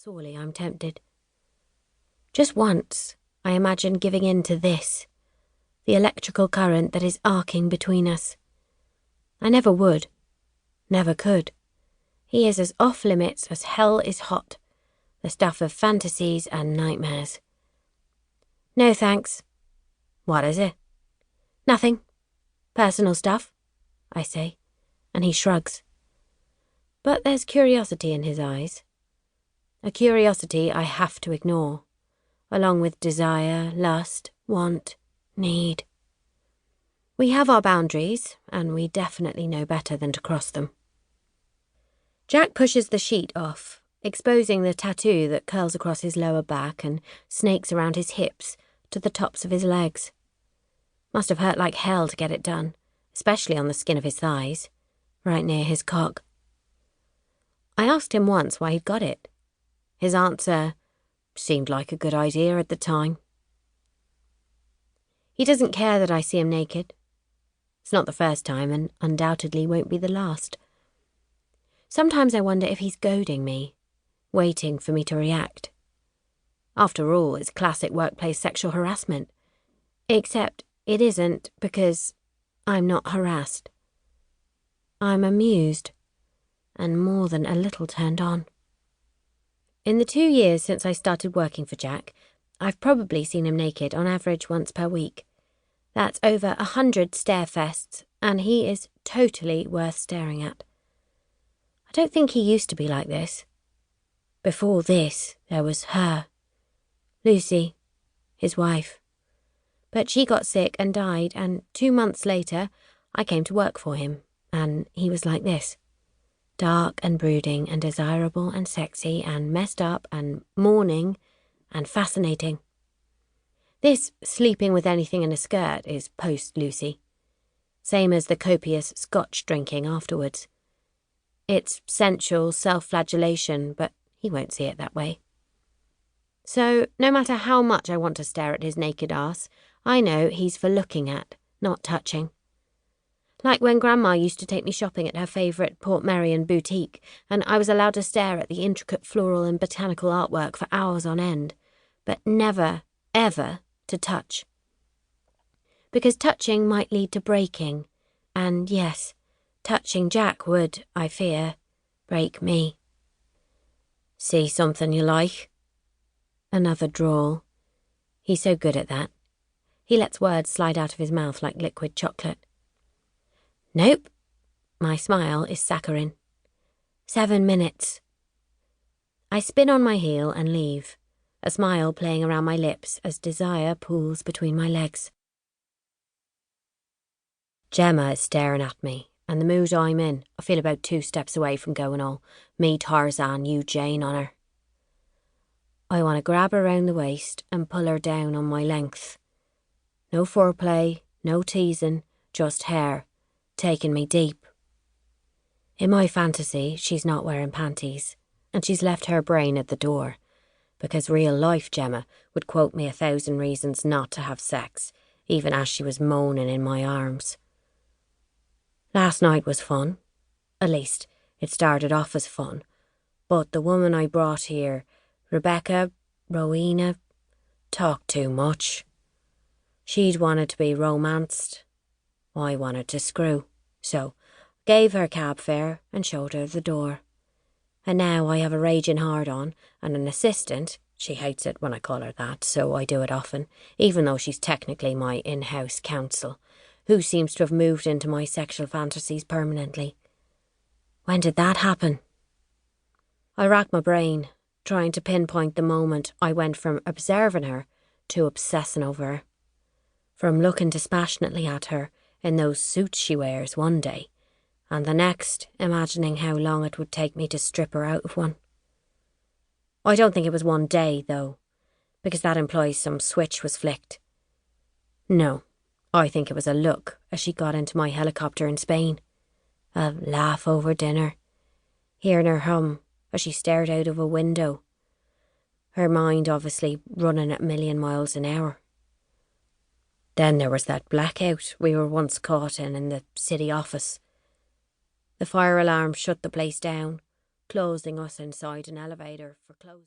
Sorely I'm tempted. Just once, I imagine giving in to this, the electrical current that is arcing between us. I never would, never could. He is as off-limits as hell is hot, the stuff of fantasies and nightmares. No thanks. What is it? Nothing. Personal stuff, I say, and he shrugs. But there's curiosity in his eyes. A curiosity I have to ignore, along with desire, lust, want, need. We have our boundaries, and we definitely know better than to cross them. Jack pushes the sheet off, exposing the tattoo that curls across his lower back and snakes around his hips to the tops of his legs. Must have hurt like hell to get it done, especially on the skin of his thighs, right near his cock. I asked him once why he'd got it. His answer seemed like a good idea at the time. He doesn't care that I see him naked. It's not the first time, and undoubtedly won't be the last. Sometimes I wonder if he's goading me, waiting for me to react. After all, it's classic workplace sexual harassment. Except it isn't, because I'm not harassed. I'm amused, and more than a little turned on. In the 2 years since I started working for Jack, I've probably seen him naked on average once per week. That's over 100 stare-fests, and he is totally worth staring at. I don't think he used to be like this. Before this, there was her, Lucy, his wife. But she got sick and died, and 2 months later, I came to work for him, and he was like this. Dark and brooding and desirable and sexy and messed up and mourning and fascinating. This sleeping with anything in a skirt is post-Lucy. Same as the copious Scotch drinking afterwards. It's sensual self-flagellation, but he won't see it that way. So, no matter how much I want to stare at his naked arse, I know he's for looking at, not touching. Like when Grandma used to take me shopping at her favourite Port Merion boutique, and I was allowed to stare at the intricate floral and botanical artwork for hours on end, but never, ever to touch. Because touching might lead to breaking, and yes, touching Jack would, I fear, break me. See something you like? Another drawl. He's so good at that. He lets words slide out of his mouth like liquid chocolate. Nope. My smile is saccharine. 7 minutes. I spin on my heel and leave, a smile playing around my lips as desire pools between my legs. Gemma is staring at me, and the mood I'm in, I feel about 2 steps away from going all me Tarzan, you Jane on her. I want to grab her round the waist and pull her down on my length. No foreplay, no teasing, just hair, taking me deep. In my fantasy, she's not wearing panties, and she's left her brain at the door, because real-life Gemma would quote me 1,000 reasons not to have sex, even as she was moaning in my arms. Last night was fun. At least, it started off as fun. But the woman I brought here, Rowena, talked too much. She'd wanted to be romanced. I wanted to screw, so gave her cab fare and showed her the door. And now I have a raging hard-on and an assistant. She hates it when I call her that, so I do it often, even though she's technically my in-house counsel, who seems to have moved into my sexual fantasies permanently. When did that happen? I rack my brain, trying to pinpoint the moment I went from observing her to obsessing over her. From looking dispassionately at her in those suits she wears one day, and the next imagining how long it would take me to strip her out of one. I don't think it was one day, though, because that implies some switch was flicked. No, I think it was a look as she got into my helicopter in Spain. A laugh over dinner, hearing her hum as she stared out of a window, her mind obviously running at 1,000,000 miles an hour. Then there was that blackout we were once caught in the city office. The fire alarm shut the place down, closing us inside an elevator for closing.